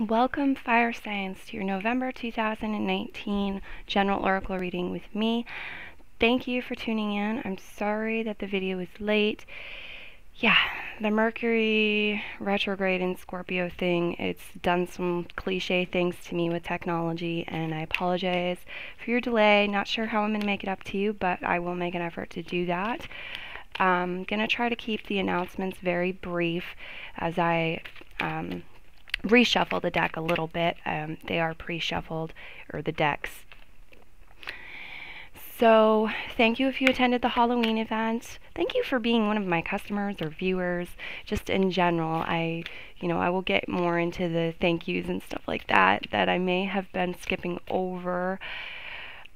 Welcome, fire signs, to your November 2019 general oracle reading with me. Thank you for tuning in. I'm sorry that the video is late. Yeah, the Mercury retrograde in Scorpio thing, it's done some cliche things to me with technology, and I apologize for your delay. Not sure how I'm going to make it up to you, but I will make an effort to do that. I'm going to try to keep the announcements very brief as I reshuffle the deck a little bit. They are pre-shuffled, or the decks. So thank you if you attended the Halloween event. Thank you for being one of my customers or viewers. Just in general, I will get more into the thank yous and stuff like that I may have been skipping over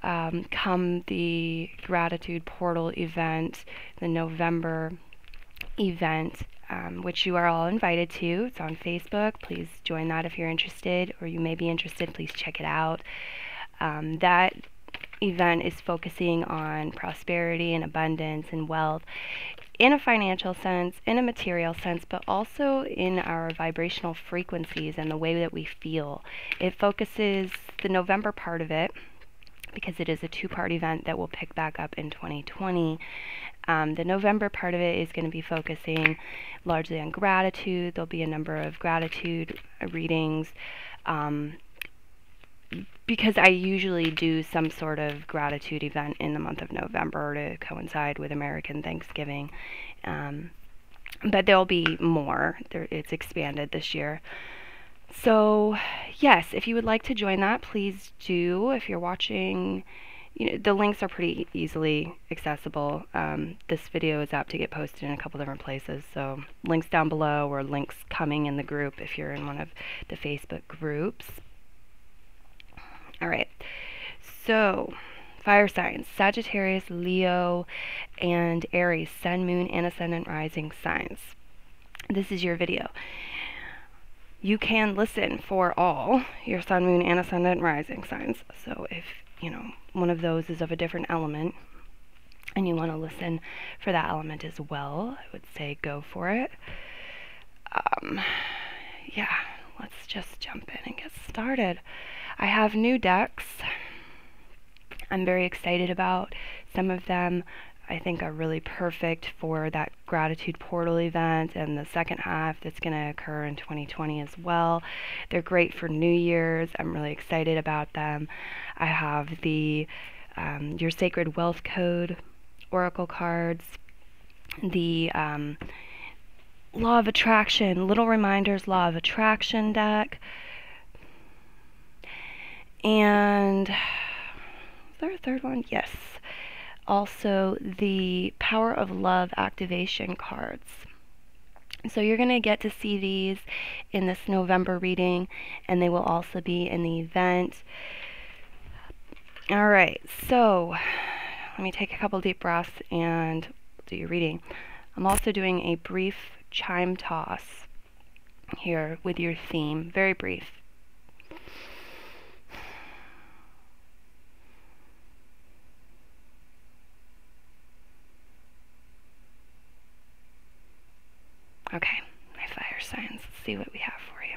come the Gratitude Portal event, the November event, which you are all invited to. It's on Facebook. Please join that if you're interested, or you may be interested. Please check it out. That event is focusing on prosperity and abundance and wealth in a financial sense, in a material sense, but also in our vibrational frequencies and the way that we feel. It focuses the November part of it, because it is a two-part event that will pick back up in 2020. The November part of it is going to be focusing largely on gratitude. There'll be a number of gratitude readings, because I usually do some sort of gratitude event in the month of November to coincide with American Thanksgiving. But there'll be more. It's expanded this year. So, yes, if you would like to join that, please do. If you're watching, the links are pretty easily accessible. This video is apt to get posted in a couple different places, so links down below, or links coming in the group if you're in one of the Facebook groups. All right, so fire signs: Sagittarius, Leo, and Aries, Sun, Moon, and Ascendant Rising signs. This is your video. You can listen for all your Sun, Moon, and Ascendant Rising signs. So if, one of those is of a different element and you want to listen for that element as well, I would say go for it. Yeah, let's just jump in and get started. I have new decks I'm very excited about. Some of them I think are really perfect for that Gratitude Portal event and the second half that's going to occur in 2020 as well. They're great for New Year's. I'm really excited about them. I have the Your Sacred Wealth Code Oracle cards, the Law of Attraction, Little Reminders Law of Attraction deck, and is there a third one? Yes. Also the Power of Love activation cards. So you're going to get to see these in this November reading, and they will also be in the event. All right, so let me take a couple deep breaths and do your reading. I'm also doing a brief chime toss here with your theme, very brief. Okay, my fire signs. Let's see what we have for you.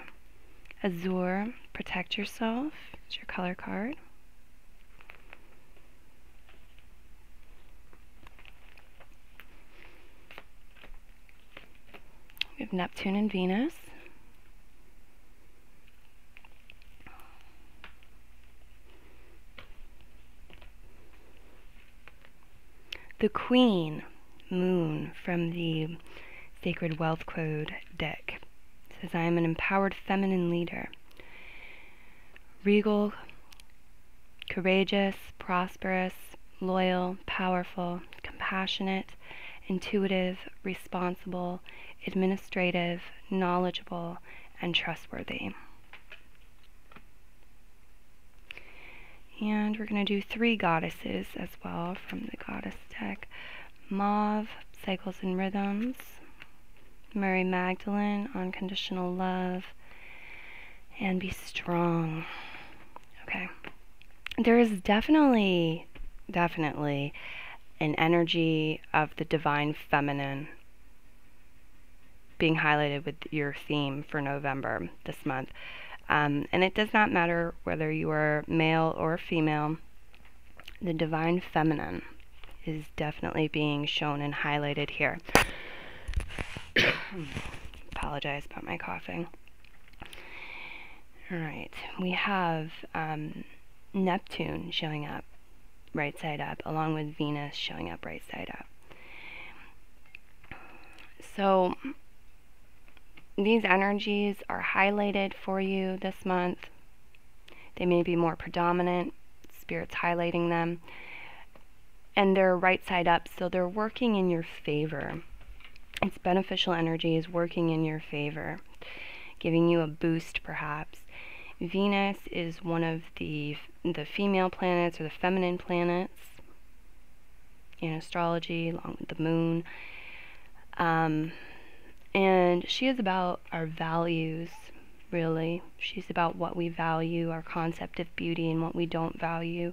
Azure, Protect Yourself. It's your color card. We have Neptune and Venus. The Queen, Moon, from the Sacred Wealth Code deck. It says, I am an empowered feminine leader. Regal, courageous, prosperous, loyal, powerful, compassionate, intuitive, responsible, administrative, knowledgeable, and trustworthy. And we're going to do 3 goddesses as well from the goddess deck. Mauve, Cycles and Rhythms. Mary Magdalene, Unconditional Love, and Be Strong. Okay. There is definitely an energy of the divine feminine being highlighted with your theme for November this month. And it does not matter whether you are male or female. The divine feminine is definitely being shown and highlighted here. Apologize about my coughing. Alright, we have Neptune showing up right side up, along with Venus showing up right side up. So these energies are highlighted for you this month. They may be more predominant, Spirit's highlighting them, and they're right side up, so they're working in your favor. It's beneficial energies working in your favor, giving you a boost perhaps. Venus is one of the female planets, or the feminine planets in astrology, along with the moon. And she is about our values, really. She's about what we value, our concept of beauty, and what we don't value.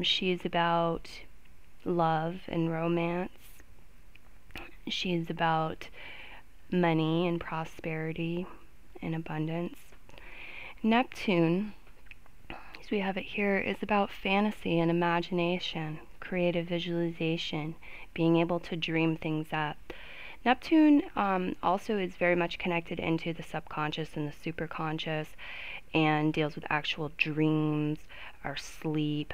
She is about love and romance. She is about money and prosperity and abundance. Neptune, as we have it here, is about fantasy and imagination, creative visualization, being able to dream things up. Neptune also is very much connected into the subconscious and the superconscious, and deals with actual dreams, our sleep,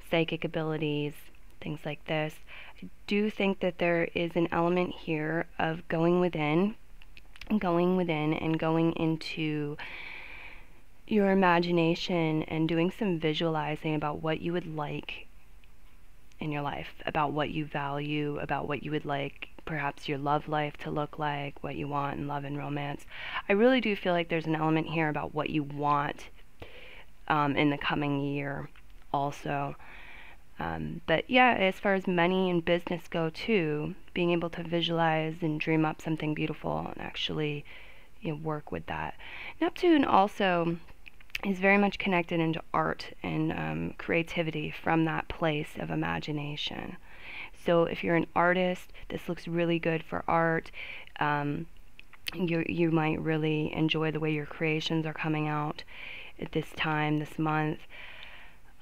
psychic abilities, things like this. I do think that there is an element here of going within and going into your imagination and doing some visualizing about what you would like in your life, about what you value, about what you would like perhaps your love life to look like, what you want in love and romance. I really do feel like there's an element here about what you want in the coming year also. But yeah, as far as money and business go too, being able to visualize and dream up something beautiful and actually, you know, work with that. Neptune also is very much connected into art and creativity from that place of imagination. So if you're an artist, this looks really good for art. You might really enjoy the way your creations are coming out at this time, this month.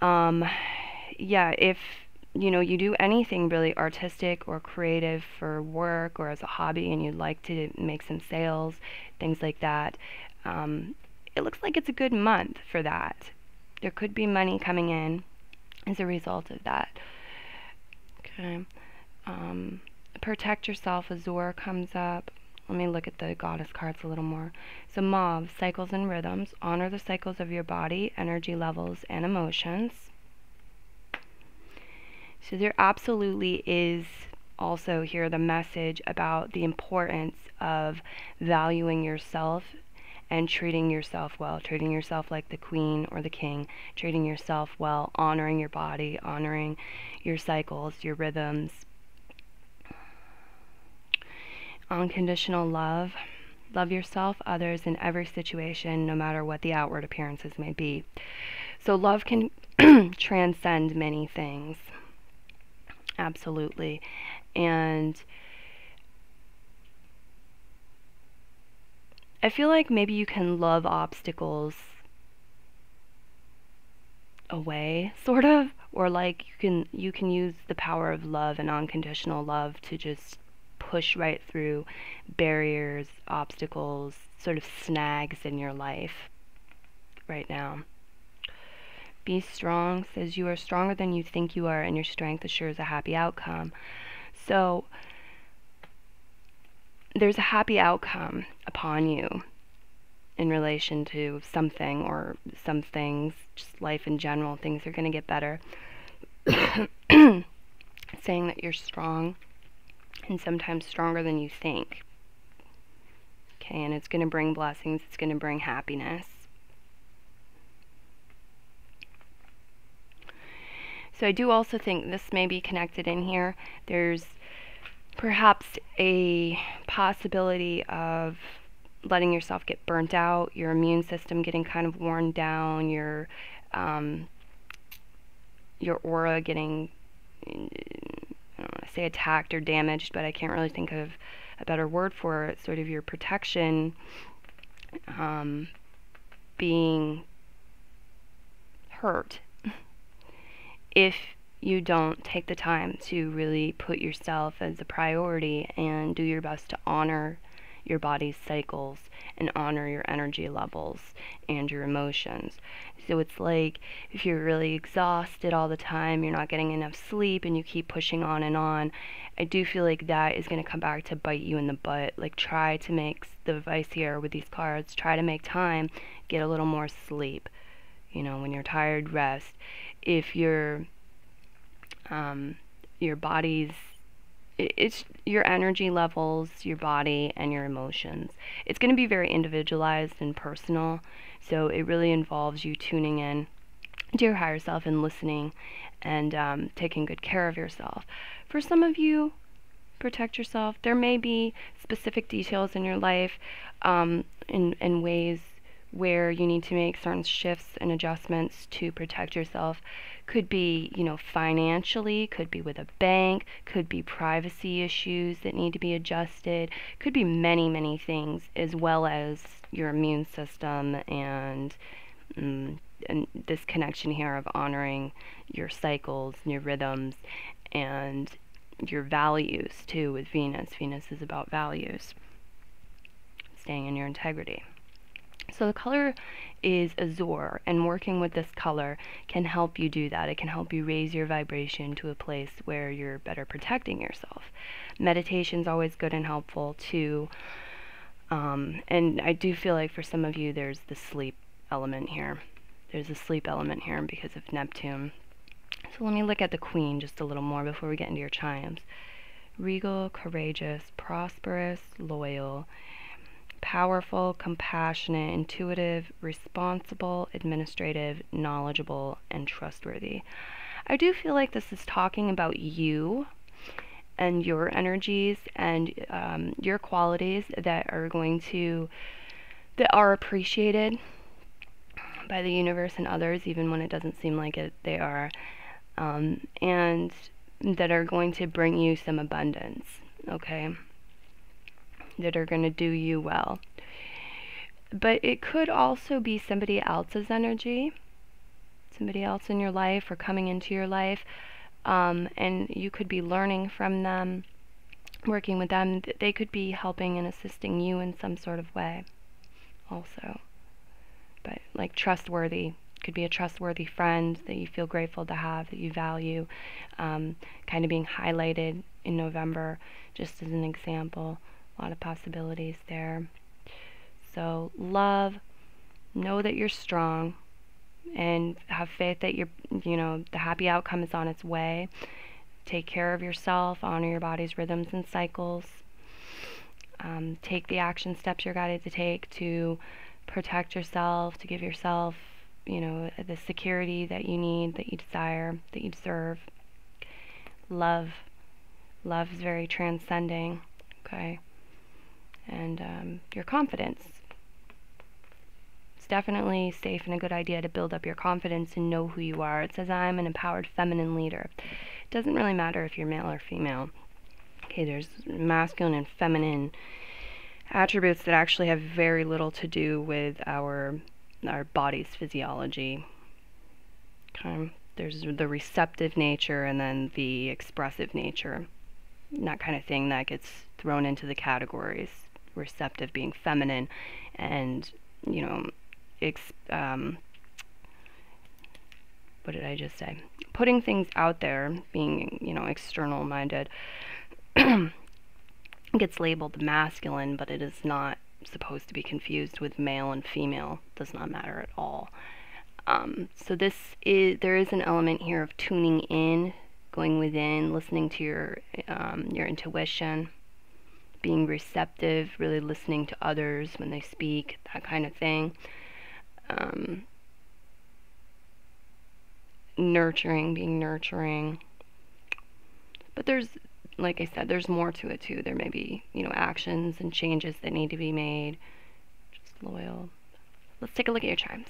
Yeah, if you do anything really artistic or creative for work or as a hobby, and you'd like to make some sales, things like that, it looks like it's a good month for that. There could be money coming in as a result of that. Okay. Protect yourself, Azure comes up. Let me look at the goddess cards a little more. So Mauve, cycles and rhythms. Honor the cycles of your body, energy levels, and emotions. So there absolutely is also here the message about the importance of valuing yourself and treating yourself well, treating yourself like the queen or the king, treating yourself well, honoring your body, honoring your cycles, your rhythms. Unconditional love. Love yourself, others, in every situation, no matter what the outward appearances may be. So love can transcend many things. Absolutely. And I feel like maybe you can love obstacles away, sort of, or like you can use the power of love and unconditional love to just push right through barriers, obstacles, sort of snags in your life right now. Be strong says you are stronger than you think you are, and your strength assures a happy outcome. So there's a happy outcome upon you in relation to something or some things, just life in general. Things are going to get better. Saying that you're strong, and sometimes stronger than you think. Okay, and it's going to bring blessings, it's going to bring happiness. So I do also think this may be connected in here. There's perhaps a possibility of letting yourself get burnt out, your immune system getting kind of worn down, your aura getting, I don't want to say attacked or damaged, but I can't really think of a better word for it, sort of your protection being hurt if you don't take the time to really put yourself as a priority and do your best to honor your body's cycles and honor your energy levels and your emotions. So it's like if you're really exhausted all the time, you're not getting enough sleep, and you keep pushing on, I do feel like that is going to come back to bite you in the butt. Like, try to make the advice here with these cards, try to make time, get a little more sleep. You know, when you're tired, rest. If your body's, it's your energy levels, your body, and your emotions. It's going to be very individualized and personal, so it really involves you tuning in to your higher self and listening and taking good care of yourself. For some of you, protect yourself. There may be specific details in your life in ways where you need to make certain shifts and adjustments to protect yourself. Could be, you know, financially, could be with a bank, could be privacy issues that need to be adjusted, could be many, many things, as well as your immune system and this connection here of honoring your cycles and your rhythms and your values too with Venus. Venus is about values, staying in your integrity. So the color is azure, and working with this color can help you do that. It can help you raise your vibration to a place where you're better protecting yourself. Meditation is always good and helpful too. And I do feel like for some of you there's the sleep element here. There's a sleep element here because of Neptune. So let me look at the Queen just a little more before we get into your chimes. Regal, courageous, prosperous, loyal, powerful, compassionate, intuitive, responsible, administrative, knowledgeable, and trustworthy. I do feel like this is talking about you and your energies and your qualities that are appreciated by the universe and others, even when it doesn't seem like it, they are, and that are going to bring you some abundance, okay? That are going to do you well. But it could also be somebody else's energy, somebody else in your life or coming into your life, and you could be learning from them, working with them. They could be helping and assisting you in some sort of way also. But like trustworthy, could be a trustworthy friend that you feel grateful to have, that you value, kind of being highlighted in November, just as an example. A lot of possibilities there. So love, know that you're strong, and have faith that the happy outcome is on its way. Take care of yourself, honor your body's rhythms and cycles. Take the action steps you're guided to take to protect yourself, to give yourself, the security that you need, that you desire, that you deserve. Love is very transcending, okay? And your confidence. It's definitely safe and a good idea to build up your confidence and know who you are. It says, I'm an empowered feminine leader. It doesn't really matter if you're male or female. Okay, there's masculine and feminine attributes that actually have very little to do with our body's physiology. Okay. There's the receptive nature and then the expressive nature. That kind of thing that gets thrown into the categories. Receptive being feminine, and what did I just say? Putting things out there, being external minded, gets labeled masculine, but it is not supposed to be confused with male and female. It does not matter at all. So there is an element here of tuning in, going within, listening to your intuition, being receptive, really listening to others when they speak, that kind of thing. Being nurturing. But there's, like I said, there's more to it too. There may be, actions and changes that need to be made. Just loyal. Let's take a look at your chimes,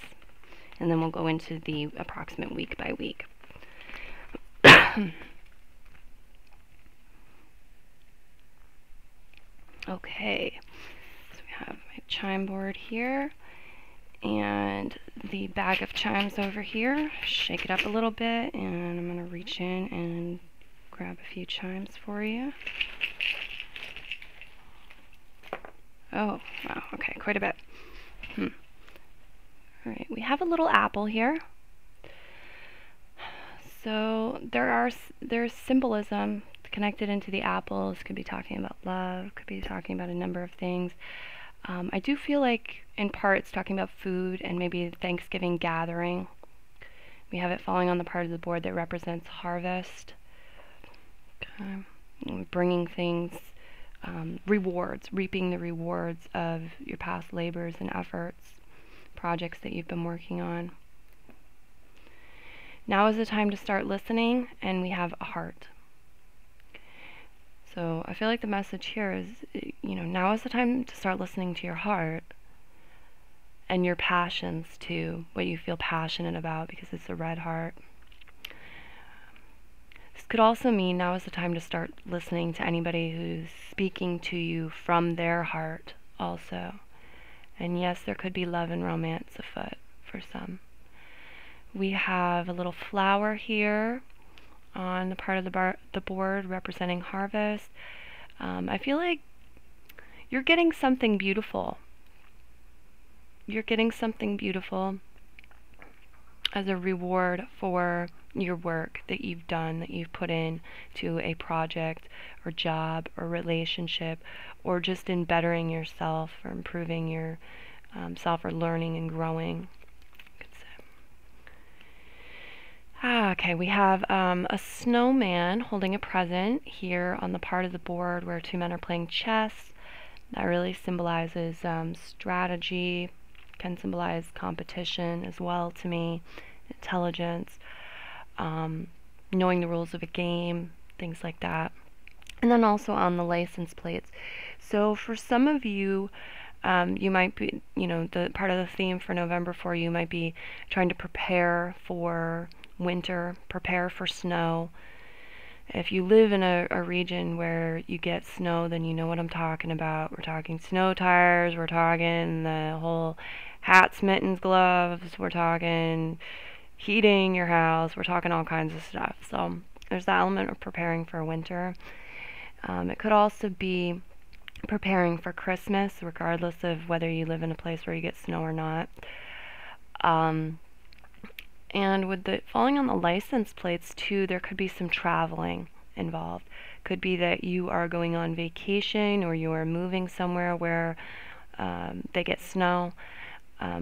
and then we'll go into the approximate week by week. Okay, so we have my chime board here, And the bag of chimes over here, shake it up a little bit, and I'm going to reach in and grab a few chimes for you. Oh, wow, okay, quite a bit. Alright, we have a little apple here. So there's symbolism connected into the apples. Could be talking about love, could be talking about a number of things. I do feel like in part it's talking about food and maybe Thanksgiving gathering. We have it falling on the part of the board that represents harvest. Okay. Bringing things, rewards, reaping the rewards of your past labors and efforts, projects that you've been working on. Now is the time to start listening, and we have a heart. So I feel like the message here is, now is the time to start listening to your heart and your passions too, what you feel passionate about, because it's a red heart. This could also mean now is the time to start listening to anybody who's speaking to you from their heart also. And yes, there could be love and romance afoot for some. We have a little flower here on the part of the board representing harvest. I feel like you're getting something beautiful. You're getting something beautiful as a reward for your work that you've done, that you've put in to a project or job or relationship, or just in bettering yourself or improving your self, or learning and growing. Okay, we have a snowman holding a present here on the part of the board where two men are playing chess. That really symbolizes strategy, can symbolize competition as well to me, intelligence, knowing the rules of a game, things like that. And then also on the license plates. So for some of you, you might be, the part of the theme for November for you might be trying to prepare for winter, prepare for snow. If you live in a region where you get snow, then you know what I'm talking about. We're talking snow tires, we're talking the whole hats, mittens, gloves, we're talking heating your house, we're talking all kinds of stuff. So there's the element of preparing for winter. It could also be preparing for Christmas, regardless of whether you live in a place where you get snow or not. And with the falling on the license plates too, there could be some traveling involved. Could be that you are going on vacation, or you are moving somewhere where they get snow,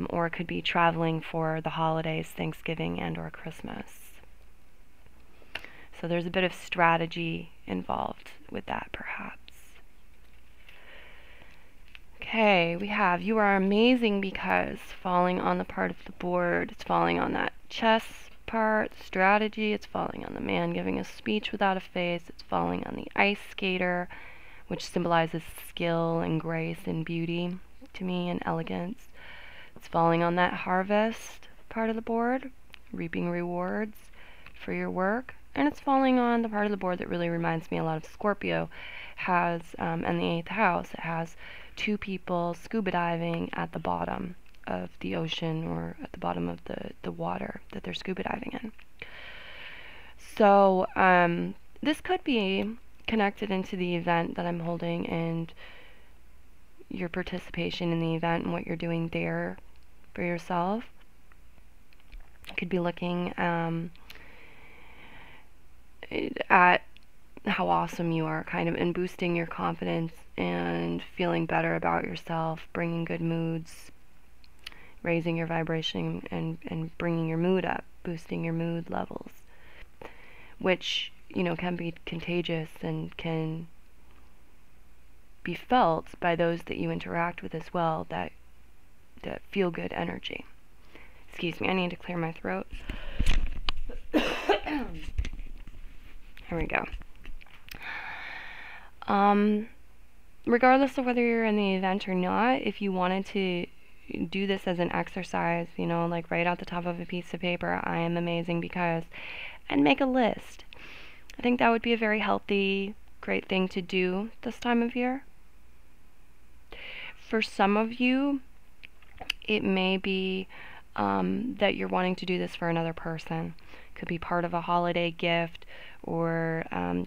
or it could be traveling for the holidays, Thanksgiving and or Christmas. So there's a bit of strategy involved with that, perhaps. Okay, we have you are amazing because falling on the part of the board. It's falling on that chess part, strategy. It's falling on the man giving a speech without a face. It's falling on the ice skater, which symbolizes skill and grace and beauty to me, and elegance. It's falling on that harvest part of the board, reaping rewards for your work. And it's falling on the part of the board that really reminds me a lot of Scorpio. Has, in the 8th house, it has two people scuba diving at the bottom of the ocean, or at the bottom of the water that they're scuba diving in. So this could be connected into the event that I'm holding and your participation in the event and what you're doing there for yourself. You could be looking at how awesome you are, kind of, and boosting your confidence and feeling better about yourself, bringing good moods, raising your vibration and bringing your mood up, boosting your mood levels, which, can be contagious and can be felt by those that you interact with as well, that feel good energy. Excuse me, I need to clear my throat. Here we go. Regardless of whether you're in the event or not, if you wanted to do this as an exercise, like write out the top of a piece of paper, I am amazing because, and make a list. I think that would be a very healthy, great thing to do this time of year. For some of you, it may be that you're wanting to do this for another person. Could be part of a holiday gift, or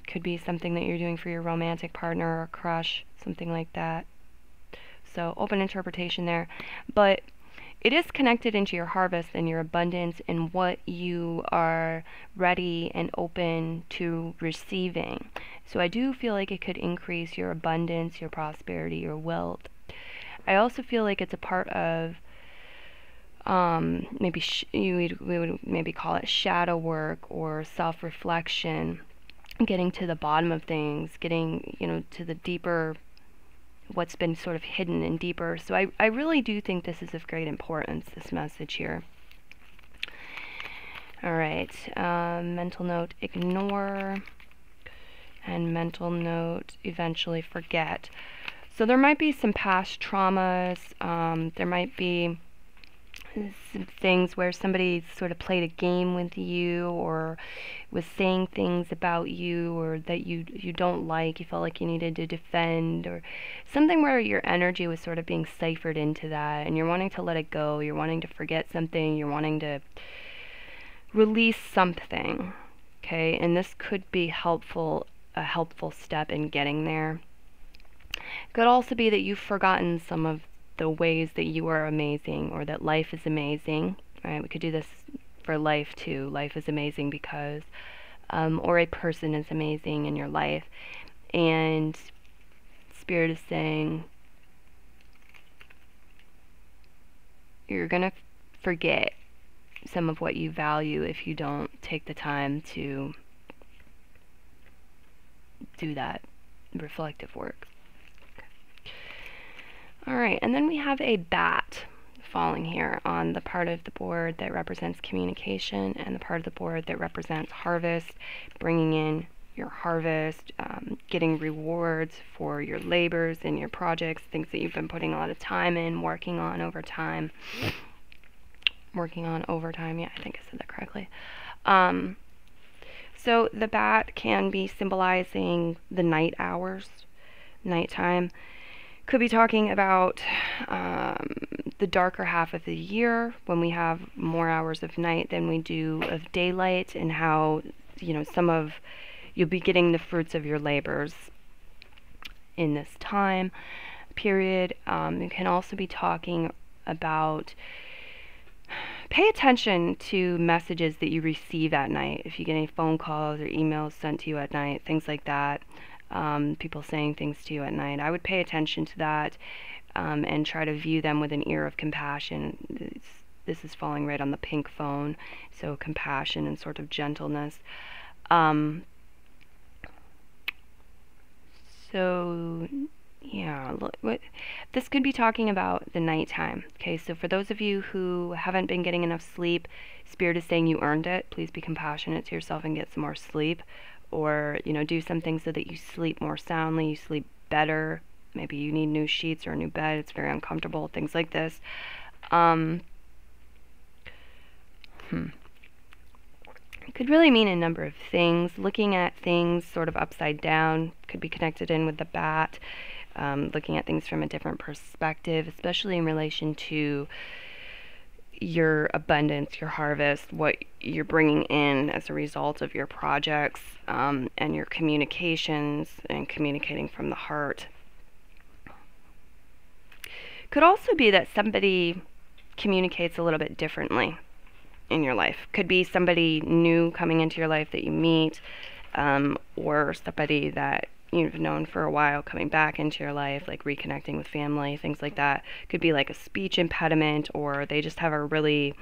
could be something that you're doing for your romantic partner or crush, something like that. So open interpretation there. But it is connected into your harvest and your abundance and what you are ready and open to receiving. So I do feel like it could increase your abundance, your prosperity, your wealth. I also feel like it's a part of maybe we would maybe call it shadow work or self-reflection, getting to the bottom of things, getting, to the deeper, what's been sort of hidden and deeper. So I really do think this is of great importance, this message here. All right, mental note, ignore, and mental note, eventually forget. So there might be some past traumas, there might be some things where somebody sort of played a game with you or was saying things about you or that you don't like, you felt like you needed to defend, or something where your energy was sort of being ciphered into that and you're wanting to let it go, you're wanting to forget something, you're wanting to release something, okay? And this could be helpful, a helpful step in getting there. It could also be that you've forgotten some of the ways that you are amazing or that life is amazing, right? We could do this for life too. Life is amazing because, or a person is amazing in your life. And Spirit is saying you're going to forget some of what you value if you don't take the time to do that reflective work. Alright, and then we have a bat falling here on the part of the board that represents communication and the part of the board that represents harvest, bringing in your harvest, getting rewards for your labors and your projects, things that you've been putting a lot of time in, working on over time. Yeah, I think I said that correctly. So the bat can be symbolizing the night hours, nighttime. Could be talking about the darker half of the year when we have more hours of night than we do of daylight, and how, you'll be getting the fruits of your labors in this time period. You can also be talking about, pay attention to messages that you receive at night. If you get any phone calls or emails sent to you at night, things like that. People saying things to you at night, I would pay attention to that and try to view them with an ear of compassion. This is falling right on the pink phone, so compassion and sort of gentleness. So yeah, this could be talking about the nighttime. Okay, so for those of you who haven't been getting enough sleep, Spirit is saying you earned it. Please be compassionate to yourself and get some more sleep. Or, do something so that you sleep more soundly, you sleep better. Maybe you need new sheets or a new bed, it's very uncomfortable, things like this. It could really mean a number of things. Looking at things sort of upside down could be connected in with the bat. Looking at things from a different perspective, especially in relation to your abundance, your harvest, what you're bringing in as a result of your projects, and your communications and communicating from the heart. Could also be that somebody communicates a little bit differently in your life. Could be somebody new coming into your life that you meet, or somebody that you've known for a while coming back into your life, like reconnecting with family, things like that. Could be like a speech impediment, or they just have a really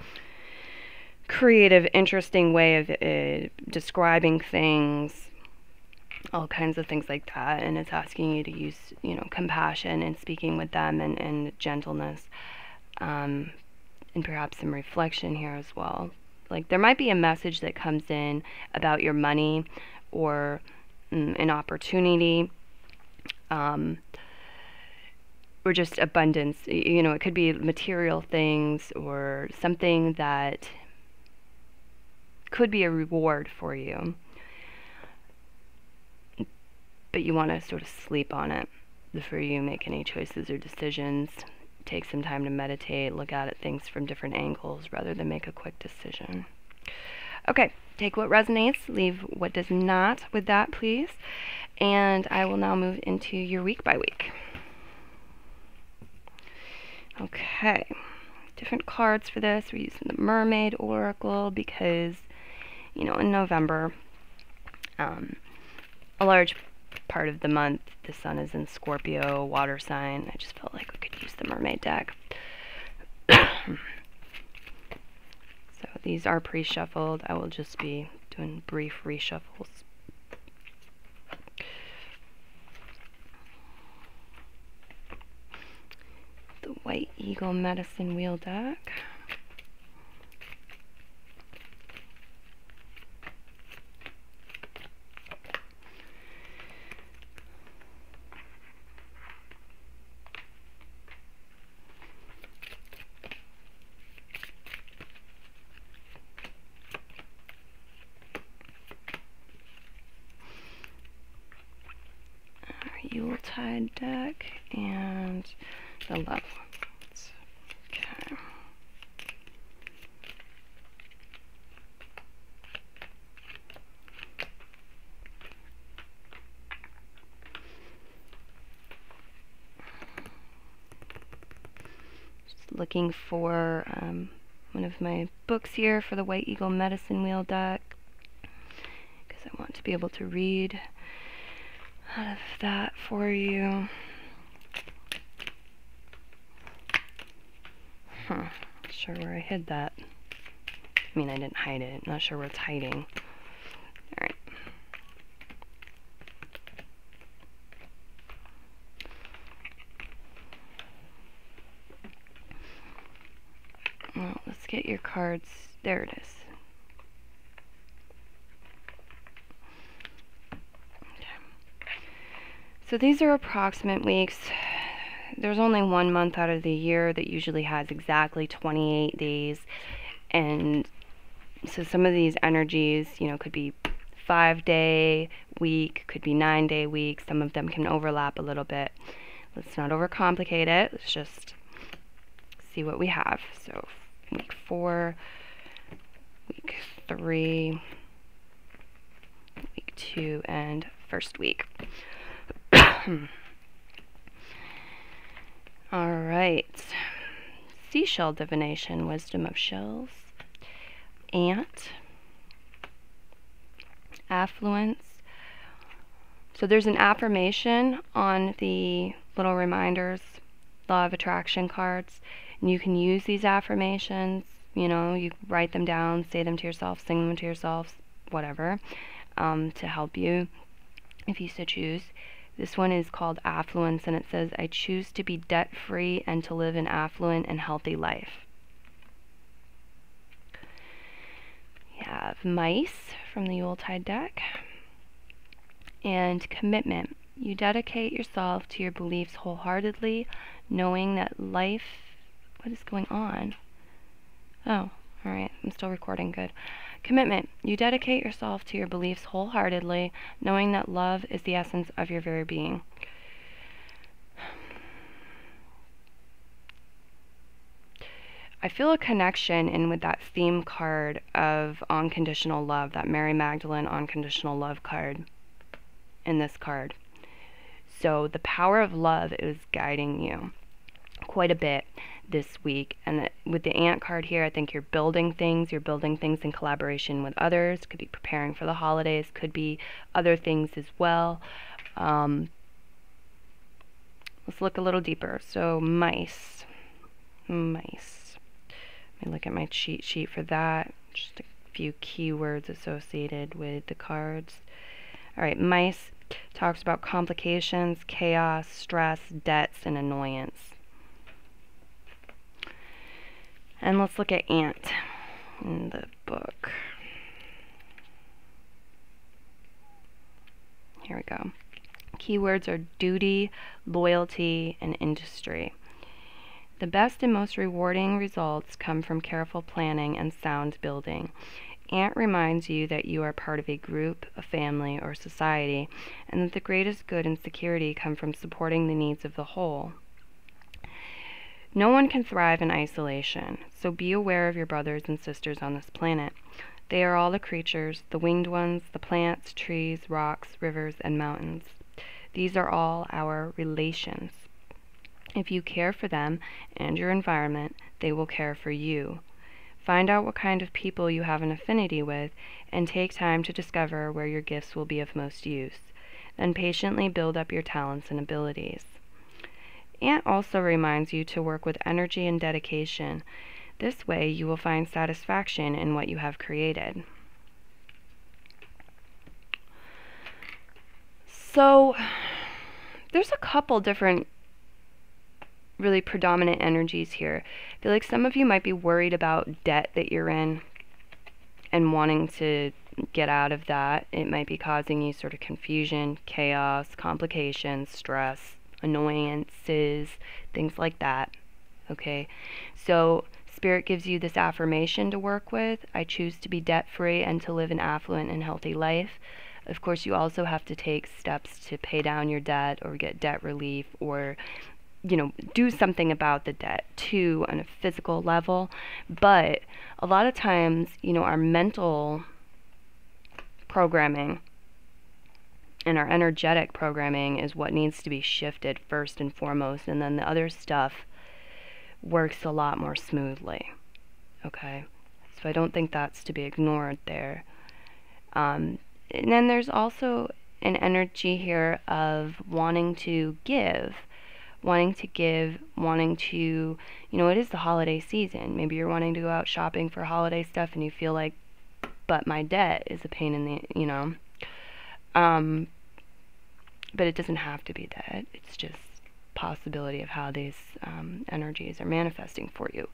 creative, interesting way of describing things, all kinds of things like that. And it's asking you to use, compassion and speaking with them, and gentleness, and perhaps some reflection here as well. Like there might be a message that comes in about your money or an opportunity, or just abundance. It could be material things or something that could be a reward for you, but you want to sort of sleep on it before you make any choices or decisions take some time to meditate, look at things from different angles rather than make a quick decision. Okay, take what resonates, leave what does not with that, please. And I will now move into your week by week. Okay, different cards for this. We're using the Mermaid Oracle because, you know, in November, a large part of the month, the sun is in Scorpio, water sign. I just felt like we could use the Mermaid deck. So these are pre-shuffled. I will just be doing brief reshuffles. The White Eagle Medicine Wheel deck. Yuletide deck and the Loved Ones. Okay. Just looking for one of my books here for the White Eagle Medicine Wheel deck because I want to be able to read out of that for you. Not sure where I hid that. I mean, I didn't hide it. Not sure where it's hiding. Alright. Well, let's get your cards. There it is. So these are approximate weeks. There's only one month out of the year that usually has exactly 28 days. And so some of these energies, you know, could be 5-day week, could be 9-day week. Some of them can overlap a little bit. Let's not overcomplicate it. Let's just see what we have. So week 4, week 3, week 2, and first week. All right. Seashell divination, wisdom of shells, ant, affluence. So there's an affirmation on the little reminders, law of attraction cards, and you can use these affirmations. You know, you write them down, say them to yourself, sing them to yourself, whatever, to help you if you so choose. This one is called Affluence, and it says, I choose to be debt-free and to live an affluent and healthy life. We have Mice from the Yuletide deck. And Commitment. You dedicate yourself to your beliefs wholeheartedly, knowing that life... What is going on? Oh, alright, I'm still recording, good. Commitment. You dedicate yourself to your beliefs wholeheartedly, knowing that love is the essence of your very being. I feel a connection in with that theme card of unconditional love, that Mary Magdalene unconditional love card in this card. So the power of love is guiding you quite a bit this week. And with the ant card here, I think you're building things in collaboration with others. Could be preparing for the holidays, could be other things as well. Let's look a little deeper. So mice. Let me look at my cheat sheet for that. Just a few keywords associated with the cards. Alright, mice talks about complications, chaos, stress, debts, and annoyance. And let's look at ant in the book. Here we go. Keywords are duty, loyalty, and industry. The best and most rewarding results come from careful planning and sound building. Ant reminds you that you are part of a group, a family, or society, and that the greatest good and security come from supporting the needs of the whole. No one can thrive in isolation, so be aware of your brothers and sisters on this planet. They are all the creatures, the winged ones, the plants, trees, rocks, rivers, and mountains. These are all our relations. If you care for them and your environment, they will care for you. Find out what kind of people you have an affinity with and take time to discover where your gifts will be of most use. Then patiently build up your talents and abilities. Ant also reminds you to work with energy and dedication. This way you will find satisfaction in what you have created. So there's a couple different really predominant energies here. I feel like some of you might be worried about debt that you're in and wanting to get out of that. It might be causing you sort of confusion, chaos, complications, stress, annoyances, things like that. Okay, so Spirit gives you this affirmation to work with. I choose to be debt-free and to live an affluent and healthy life. Of course, you also have to take steps to pay down your debt or get debt relief or, do something about the debt too on a physical level. But a lot of times, our mental programming and our energetic programming is what needs to be shifted first and foremost, and then the other stuff works a lot more smoothly. Okay, so I don't think that's to be ignored there. And then there's also an energy here of wanting to give, wanting to, it is the holiday season. Maybe you're wanting to go out shopping for holiday stuff and you feel like, but my debt is a pain in the, but it doesn't have to be debt. It's just possibility of how these energies are manifesting for you.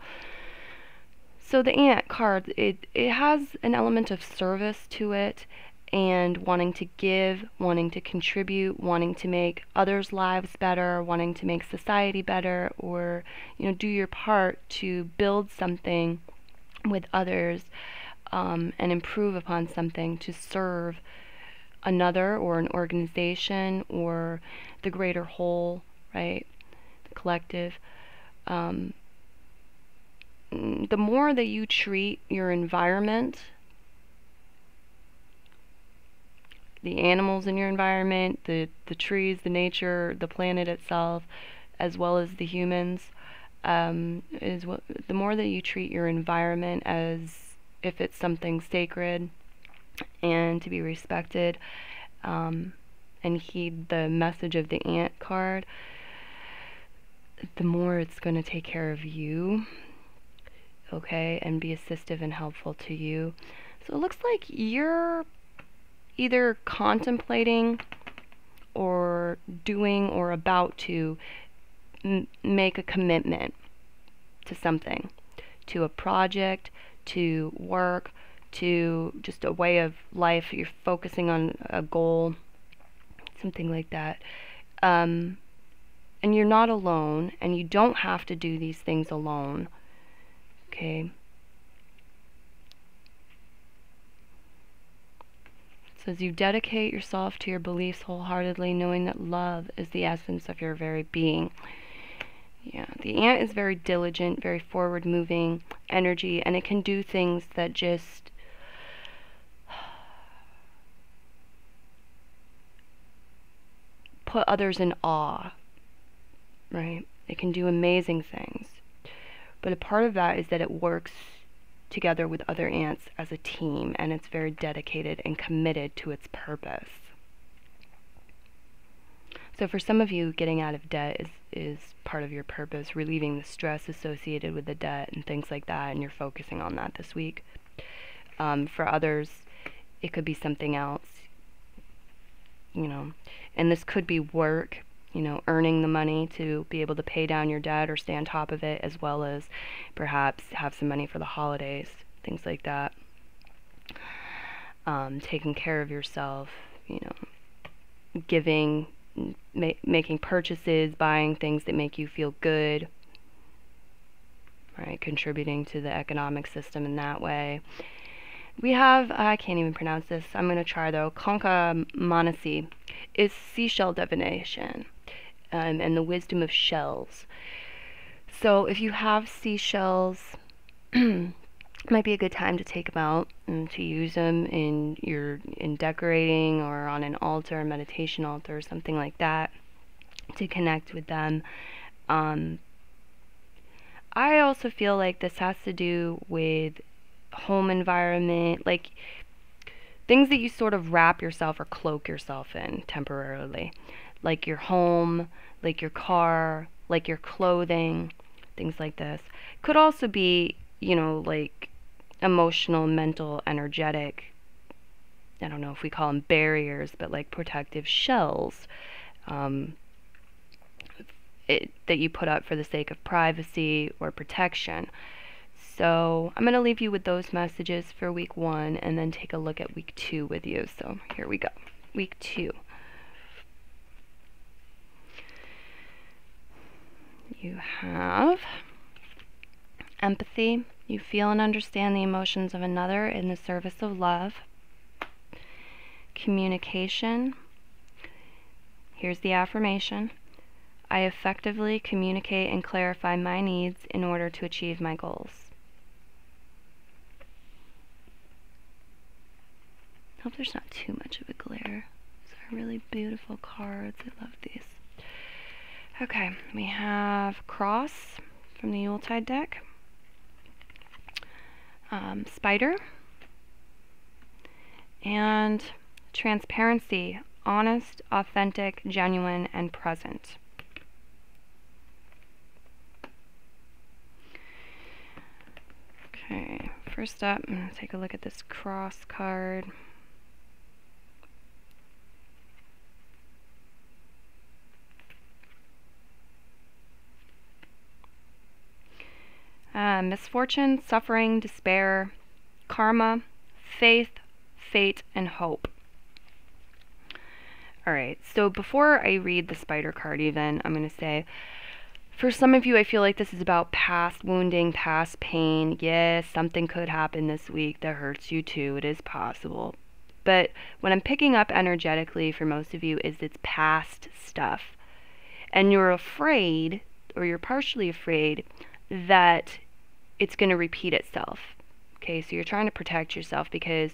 So the Ant card, it has an element of service to it, and wanting to give, wanting to contribute, wanting to make others' lives better, wanting to make society better, or do your part to build something with others and improve upon something to serve another or an organization or the greater whole, right? The collective. The more that you treat your environment, the animals in your environment, the trees, the nature, the planet itself, as well as the humans, the more that you treat your environment as if it's something sacred and to be respected, and heed the message of the Ant card, the more it's going to take care of you, okay, and be assistive and helpful to you. So it looks like you're either contemplating or doing or about to make a commitment to something, to a project, to work, to just a way of life. You're focusing on a goal, something like that. And you're not alone, and you don't have to do these things alone. Okay. So as you dedicate yourself to your beliefs wholeheartedly, knowing that love is the essence of your very being. Yeah, the Ant is very diligent, very forward-moving energy, and it can do things that just put others in awe, right? It can do amazing things. But a part of that is that it works together with other ants as a team, and it's very dedicated and committed to its purpose. So for some of you, getting out of debt is part of your purpose, relieving the stress associated with the debt and things like that, and you're focusing on that this week. For others, it could be something else, and this could be work, earning the money to be able to pay down your debt or stay on top of it, as well as perhaps have some money for the holidays, things like that. Taking care of yourself, giving, making purchases, buying things that make you feel good, right? Contributing to the economic system in that way. We have, I can't even pronounce this, I'm going to try though, Conca Manasi is seashell divination, and the wisdom of shells. So if you have seashells, might be a good time to take them out and to use them in decorating or on an altar, a meditation altar, or something like that, to connect with them. I also feel like this has to do with home environment, like things that you sort of wrap yourself or cloak yourself in temporarily, like your home, like your car, like your clothing, things like this. Could also be, like emotional, mental, energetic, I don't know if we call them barriers, but like protective shells, um, that you put up for the sake of privacy or protection. So I'm going to leave you with those messages for week 1 and then take a look at week 2 with you. So here we go. Week 2. You have empathy. You feel and understand the emotions of another in the service of love. Communication. Here's the affirmation. I effectively communicate and clarify my needs in order to achieve my goals. Hope there's not too much of a glare. These are really beautiful cards. I love these. Okay, we have Cross from the Yuletide deck. Spider. And Transparency. Honest, authentic, genuine, and present. Okay, first up, I'm going to take a look at this Cross card. Misfortune, suffering, despair, karma, faith, fate, and hope. Alright, so before I read the spider card even, I'm going to say, for some of you, I feel like this is about past wounding, past pain. Yes, something could happen this week that hurts you too. It is possible. But what I'm picking up energetically for most of you is it's past stuff. And you're afraid, or you're partially afraid, that it's going to repeat itself. Okay, so you're trying to protect yourself because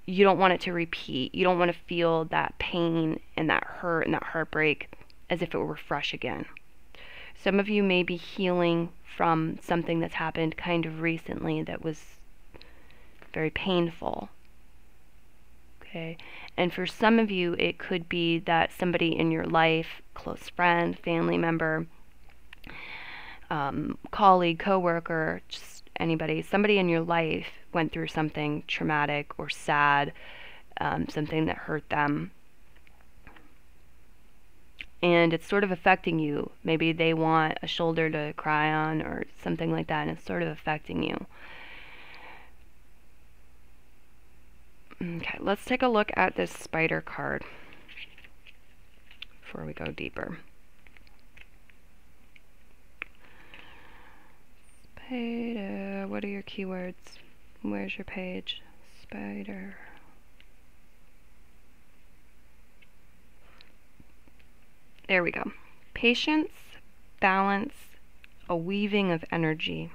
you don't want it to repeat. You don't want to feel that pain and that hurt and that heartbreak as if it were fresh again. Some of you may be healing from something that's happened kind of recently that was very painful. Okay, and for some of you, it could be that somebody in your life, close friend, family member, colleague, coworker, just anybody, somebody in your life went through something traumatic or sad, something that hurt them. And it's sort of affecting you. Maybe they want a shoulder to cry on or something like that, and it's sort of affecting you. Okay, let's take a look at this spider card before we go deeper. Spider, what are your keywords? Where's your page? Spider. There we go. Patience, balance, a weaving of energy.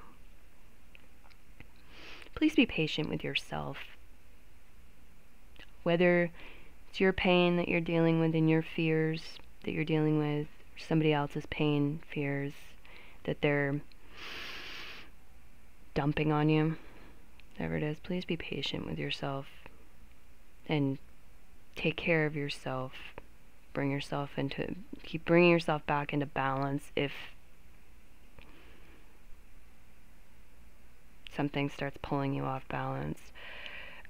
Please be patient with yourself. Whether it's your pain that you're dealing with and your fears that you're dealing with, or somebody else's pain, fears that they're dumping on you, whatever it is, please be patient with yourself and take care of yourself. Keep bringing yourself back into balance if something starts pulling you off balance.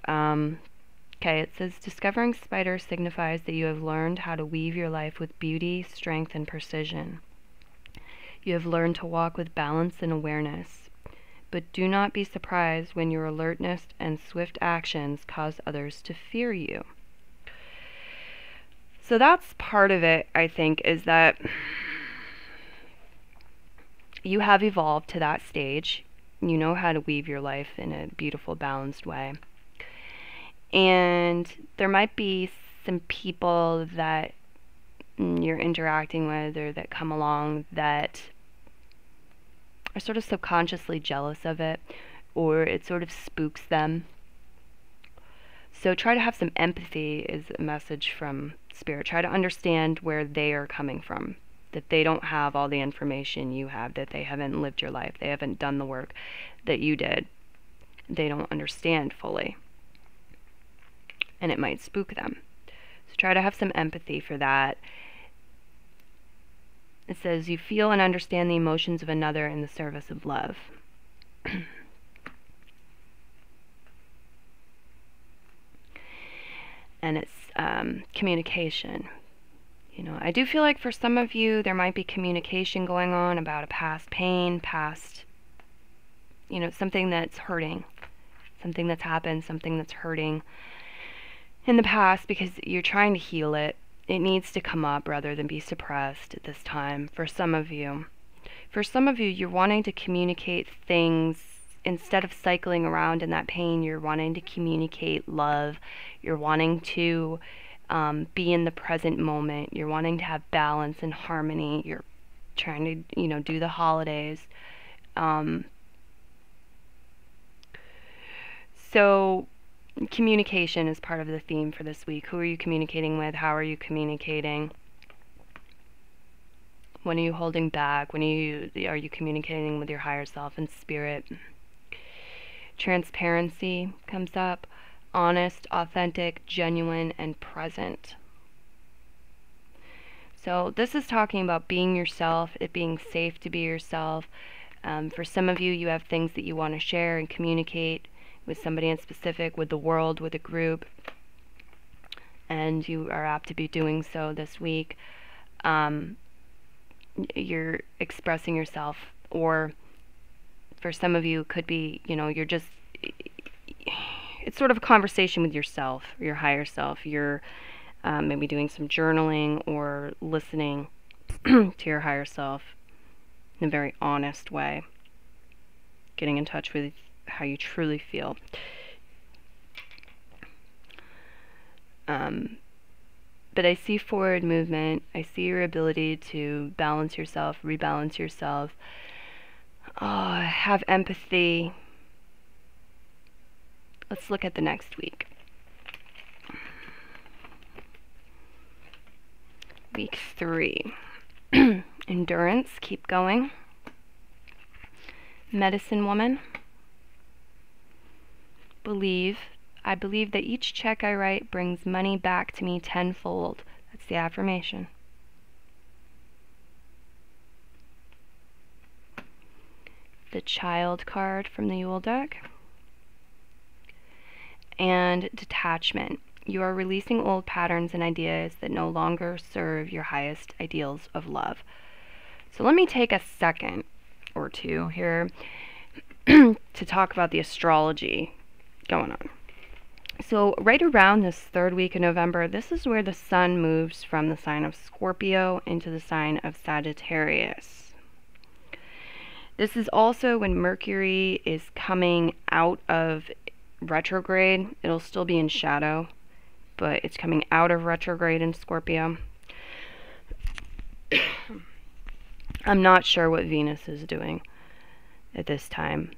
Okay, it says, discovering spider signifies that you have learned how to weave your life with beauty, strength, and precision. You have learned to walk with balance and awareness. But do not be surprised when your alertness and swift actions cause others to fear you. So that's part of it, I think, is that you have evolved to that stage. You know how to weave your life in a beautiful, balanced way. And there might be some people that you're interacting with or that come along that are sort of subconsciously jealous of it, or it sort of spooks them. So try to have some empathy is a message from Spirit. Try to understand where they are coming from, that they don't have all the information you have, that they haven't lived your life, they haven't done the work that you did. They don't understand fully, and it might spook them. So try to have some empathy for that. It says, you feel and understand the emotions of another in the service of love. And it's communication. You know, I do feel like for some of you, there might be communication going on about a past pain, past, you know, something that's hurting, something that's happened, something that's hurting in the past, because you're trying to heal it. It needs to come up rather than be suppressed at this time for some of you. For some of you, you're wanting to communicate things instead of cycling around in that pain. You're wanting to communicate love. You're wanting to be in the present moment. You're wanting to have balance and harmony. You're trying to, you know, do the holidays. So communication is part of the theme for this week. Who are you communicating with? How are you communicating? When are you holding back? When are you communicating with your higher self and spirit? Transparency comes up. Honest, authentic, genuine, and present. So this is talking about being yourself, it being safe to be yourself. For some of you, you have things that you want to share and communicate with somebody in specific, with the world, with a group, and you are apt to be doing so this week. You're expressing yourself, or for some of you, it could be, you know, you're just, it's sort of a conversation with yourself, your higher self. You're maybe doing some journaling or listening to your higher self in a very honest way, getting in touch with how you truly feel. But I see forward movement. I see your ability to balance yourself, rebalance yourself, have empathy. Let's look at the next week. Week 3. Endurance, keep going. Medicine woman. Believe. I believe that each check I write brings money back to me tenfold. That's the affirmation. The Child card from the Yule deck. And detachment. You are releasing old patterns and ideas that no longer serve your highest ideals of love. So let me take a second or two here to talk about the astrology going on. So right around this third week of November, this is where the sun moves from the sign of Scorpio into the sign of Sagittarius. This is also when Mercury is coming out of retrograde. It'll still be in shadow, but it's coming out of retrograde in Scorpio. I'm not sure what Venus is doing at this time.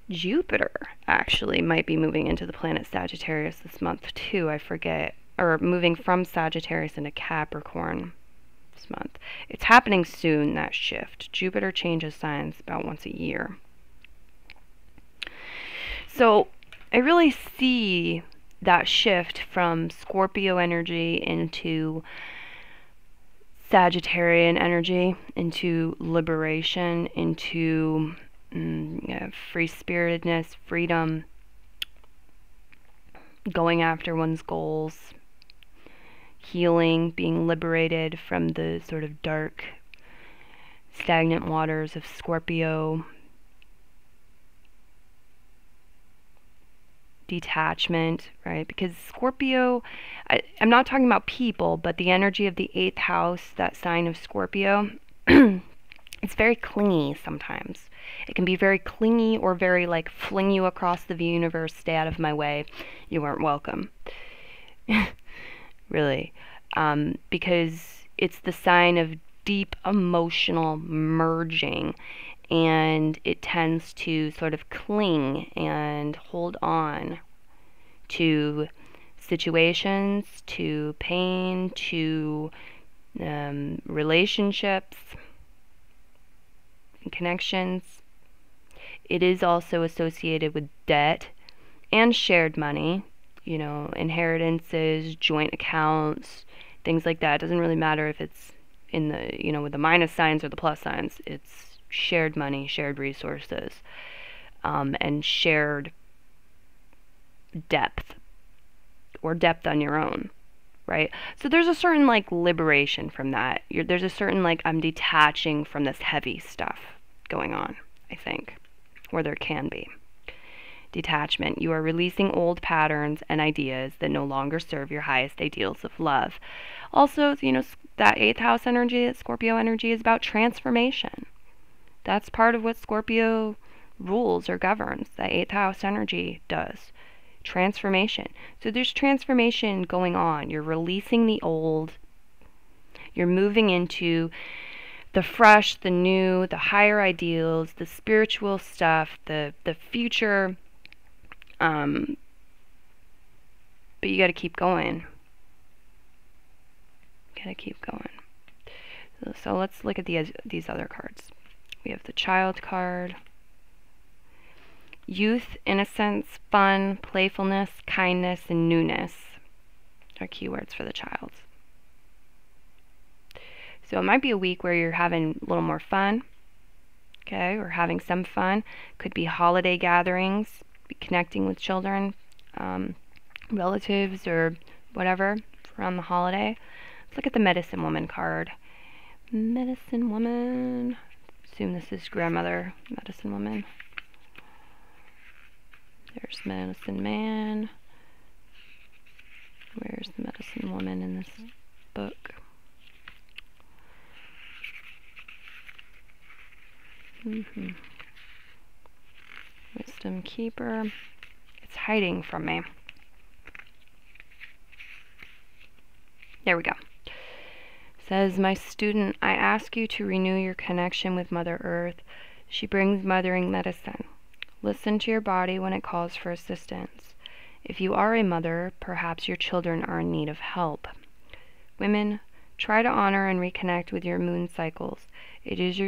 Jupiter actually might be moving into the planet Sagittarius this month too, I forget. Or moving from Sagittarius into Capricorn this month. It's happening soon, that shift. Jupiter changes signs about once a year. So I really see that shift from Scorpio energy into Sagittarian energy, into liberation, into free-spiritedness, freedom, going after one's goals, healing, being liberated from the sort of dark, stagnant waters of Scorpio, detachment, right? Because Scorpio, I'm not talking about people, but the energy of the 8th house, that sign of Scorpio, it's very clingy sometimes. It can be very clingy or very like fling you across the universe, stay out of my way, you weren't welcome. Really. Because it's the sign of deep emotional merging, and it tends to sort of cling and hold on to situations, to pain, to relationships and connections. It is also associated with debt and shared money, inheritances, joint accounts, things like that. It doesn't really matter if it's in the, with the minus signs or the plus signs. It's shared money, shared resources, and shared depth, or depth on your own, right? So there's a certain liberation from that. There's a certain I'm detaching from this heavy stuff going on, I think, or there can be. Detachment. You are releasing old patterns and ideas that no longer serve your highest ideals of love. Also, that 8th house energy, that Scorpio energy, is about transformation. That's part of what Scorpio rules or governs. That 8th house energy does. Transformation. So there's transformation going on. You're releasing the old. You're moving into the fresh, the new, the higher ideals, the spiritual stuff, the future. But you got to keep going. Keep going. So let's look at these other cards. We have the Child card. Youth, innocence, fun, playfulness, kindness, and newness are keywords for the Child. So it might be a week where you're having a little more fun, okay, or having some fun. Could be holiday gatherings, be connecting with children, relatives, or whatever around the holiday. Let's look at the Medicine Woman card. Medicine Woman. Assume this is grandmother, Medicine Woman. There's Medicine Man. Where's the Medicine Woman in this book? Wisdom Keeper. It's hiding from me. There we go. Says, my student, I ask you to renew your connection with Mother Earth. She brings mothering medicine. Listen to your body when it calls for assistance. If you are a mother, perhaps your children are in need of help. Women, try to honor and reconnect with your moon cycles. It is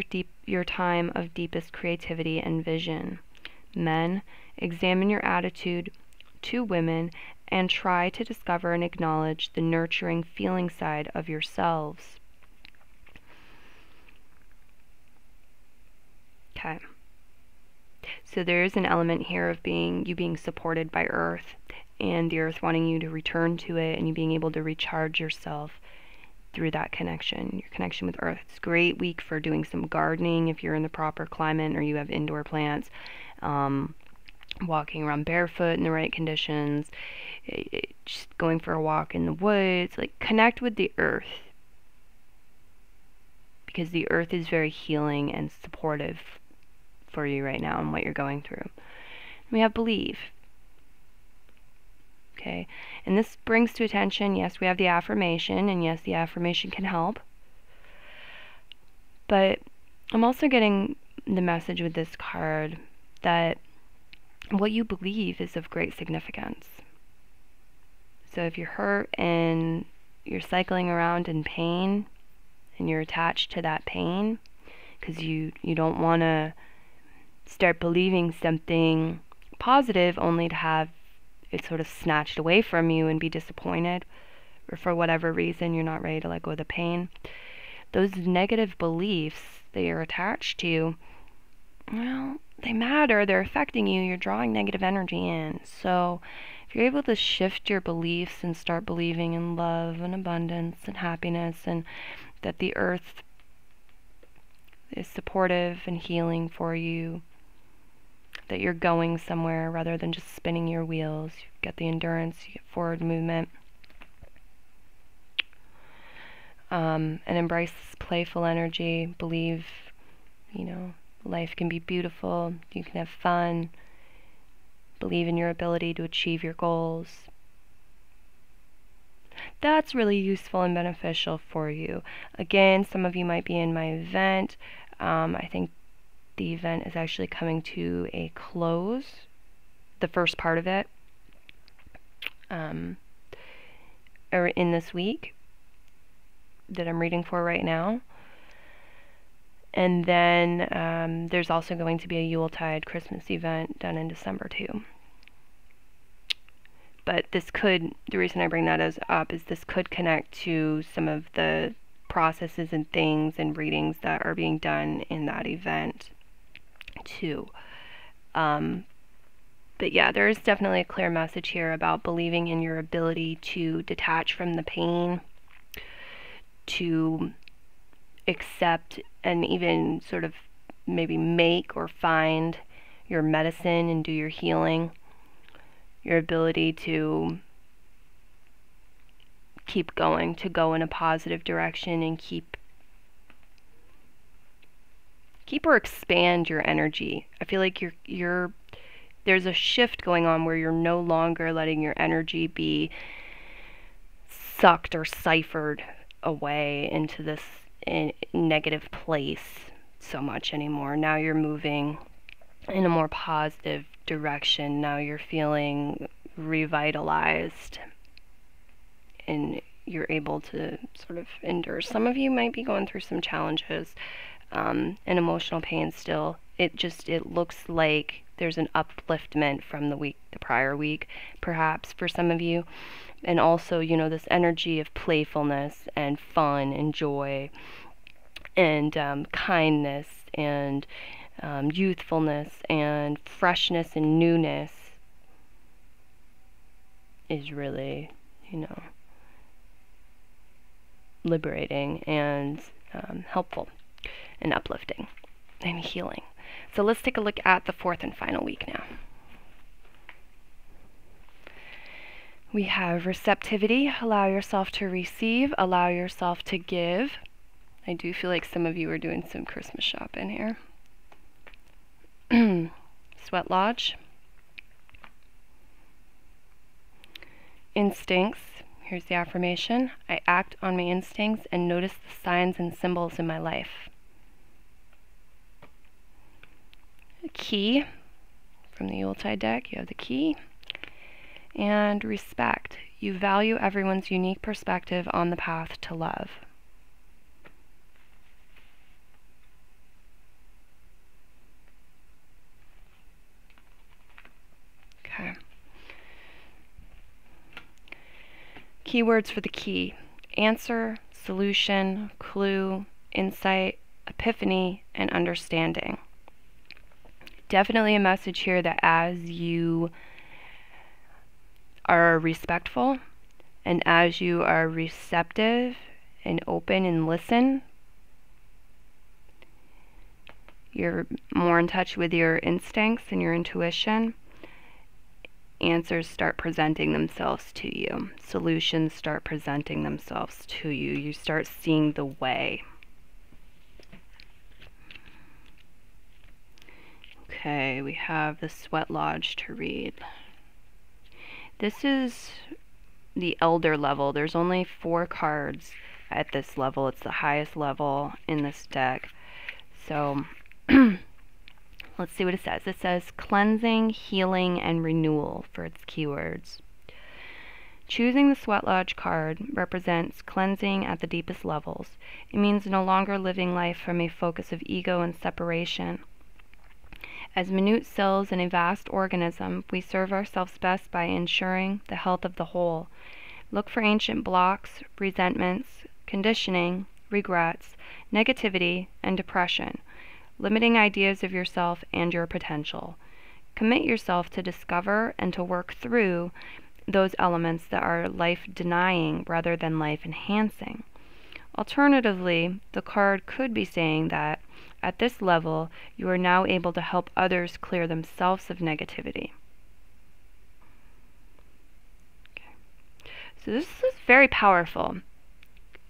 your time of deepest creativity and vision. Men, examine your attitude to women and try to discover and acknowledge the nurturing feeling side of yourselves. Okay. So there is an element here of you being supported by Earth, and the Earth wanting you to return to it, and you being able to recharge yourself through that connection, your connection with Earth. It's a great week for doing some gardening if you're in the proper climate or you have indoor plants. Walking around barefoot in the right conditions, just going for a walk in the woods. Connect with the Earth, because the Earth is very healing and supportive for you right now and what you're going through. We have believe. Okay, and this brings to attention, yes, we have the affirmation, and yes, the affirmation can help. But I'm also getting the message with this card that what you believe is of great significance. So if you're hurt and you're cycling around in pain and you're attached to that pain because you don't want to start believing something positive only to have it sort of snatched away from you and be disappointed, or for whatever reason you're not ready to let go of the pain, those negative beliefs that you're attached to, well, they matter, they're affecting you, you're drawing negative energy in. So if you're able to shift your beliefs and start believing in love and abundance and happiness, and that the Earth is supportive and healing for you, that you're going somewhere rather than just spinning your wheels, you get the endurance, you get forward movement, and embrace this playful energy. Believe, life can be beautiful, you can have fun, believe in your ability to achieve your goals. That's really useful and beneficial for you. Again, some of you might be in my event. I think the event is actually coming to a close, the first part of it, or in this week that I'm reading for right now. And then there's also going to be a Yuletide Christmas event done in December too. But this could, the reason I bring that up is this could connect to some of the processes and things and readings that are being done in that event too. But yeah, there is definitely a clear message here about believing in your ability to detach from the pain, to accept and even sort of maybe make or find your medicine and do your healing, your ability to keep going, to go in a positive direction and keep or expand your energy. I feel like there's a shift going on where you're no longer letting your energy be sucked or ciphered away into this negative place so much anymore. Now you're moving in a more positive direction. Now you're feeling revitalized and you're able to sort of endure. Some of you might be going through some challenges and emotional pain still. It looks like there's an upliftment from the prior week, perhaps for some of you. And also, this energy of playfulness and fun and joy and kindness and youthfulness and freshness and newness is really, liberating and helpful and uplifting and healing. So let's take a look at the fourth and final week now. We have receptivity. Allow yourself to receive. Allow yourself to give. I do feel like some of you are doing some Christmas shopping here. Sweat Lodge. Instincts. Here's the affirmation. I act on my instincts and notice the signs and symbols in my life. Key. From the Yuletide deck, you have the key. And respect. You value everyone's unique perspective on the path to love. Okay. Keywords for the key. Answer, solution, clue, insight, epiphany, and understanding. Definitely a message here that as you are respectful and as you are receptive and open and listen, you're more in touch with your instincts and your intuition. Answers start presenting themselves to you. Solutions start presenting themselves to you. You start seeing the way. Okay, we have the Sweat Lodge to read. This is the Elder level. There's only 4 cards at this level. It's the highest level in this deck. So let's see what it says. It says cleansing, healing, and renewal for its keywords. Choosing the Sweat Lodge card represents cleansing at the deepest levels. It means no longer living life from a focus of ego and separation. As minute cells in a vast organism, we serve ourselves best by ensuring the health of the whole. Look for ancient blocks, resentments, conditioning, regrets, negativity, and depression, limiting ideas of yourself and your potential. Commit yourself to discover and to work through those elements that are life-denying rather than life-enhancing. Alternatively, the card could be saying that at this level, you are now able to help others clear themselves of negativity. Okay. So this is very powerful.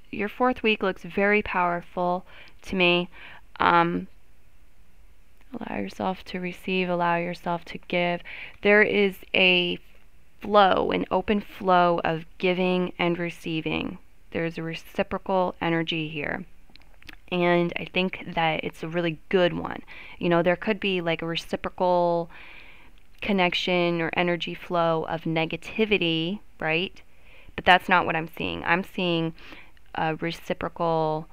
Your 4th week looks very powerful to me. Allow yourself to receive, allow yourself to give. There is a flow, an open flow of giving and receiving. There's a reciprocal energy here. And I think that it's a really good one. You know, there could be like a reciprocal connection or energy flow of negativity, right? But that's not what I'm seeing. I'm seeing a reciprocal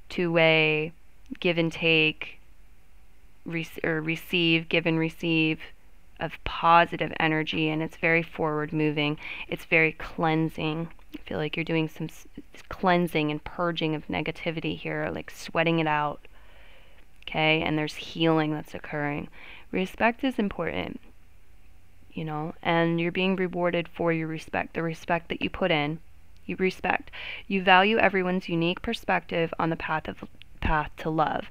two-way give and take, or receive, give and receive of positive energy, and it's very forward moving. It's very cleansing. I feel like you're doing some cleansing and purging of negativity here, like sweating it out. Okay, and there's healing that's occurring. Respect is important, you know, and you're being rewarded for your respect, the respect that you put in. You respect. You value everyone's unique perspective on the path to love.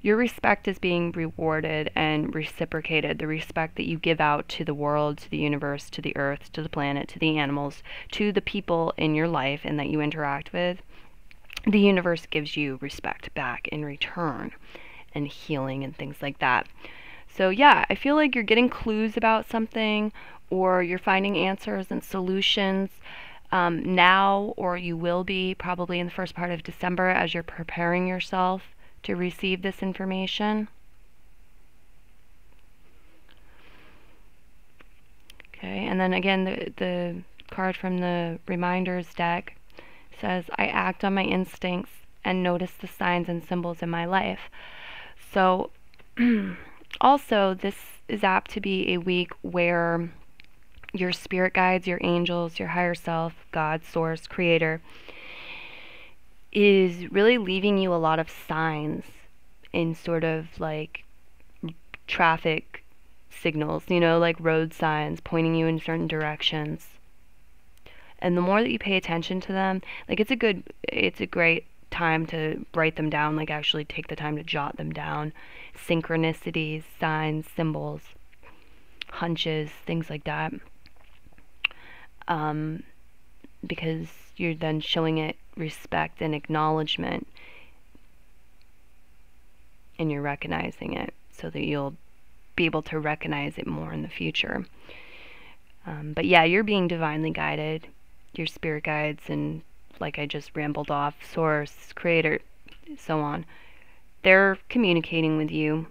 Your respect is being rewarded and reciprocated. The respect that you give out to the world, to the universe, to the earth, to the planet, to the animals, to the people in your life and that you interact with, the universe gives you respect back in return, and healing and things like that. So yeah, I feel like you're getting clues about something, or you're finding answers and solutions now, or you will be probably in the first part of December as you're preparing yourself to receive this information. Okay, and then again, the card from the reminders deck says, I act on my instincts and notice the signs and symbols in my life. So also, this is apt to be a week where your spirit guides, your angels, your higher self, God, source, creator, is really leaving you a lot of signs in sort of like traffic signals, you know, like road signs pointing you in certain directions. And the more that you pay attention to them, like it's a great time to write them down, like actually take the time to jot them down. Synchronicities, signs, symbols, hunches, things like that. Because you're then showing it respect and acknowledgement, and you're recognizing it so that you'll be able to recognize it more in the future. But yeah, you're being divinely guided. Your spirit guides, and like I just rambled off, source, creator, so on, they're communicating with you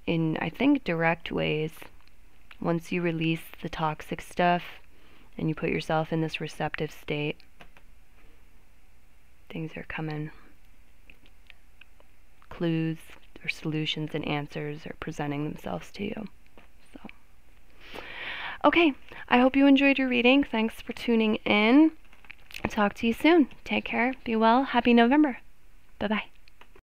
in, I think, direct ways. Once you release the toxic stuff and you put yourself in this receptive state, things are coming. Clues or solutions and answers are presenting themselves to you. So, okay, I hope you enjoyed your reading. Thanks for tuning in. I'll talk to you soon. Take care. Be well. Happy November. Bye-bye.